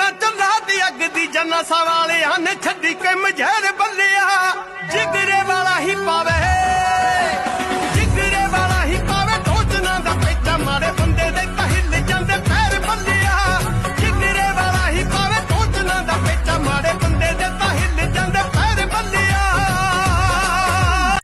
ਨਾ ਚੁੱਲ੍ਹਾ ਦੀ ਅੱਗ ਦੀ ਜੰਨਾ ਸਾ ਵਾਲਿਆਂ ਨੇ ਛੱਡੀ ਕੇ ਮਝੈਰ ਬੱਲਿਆ ਜਿਗਰੇ ਵਾਲਾ ਹੀ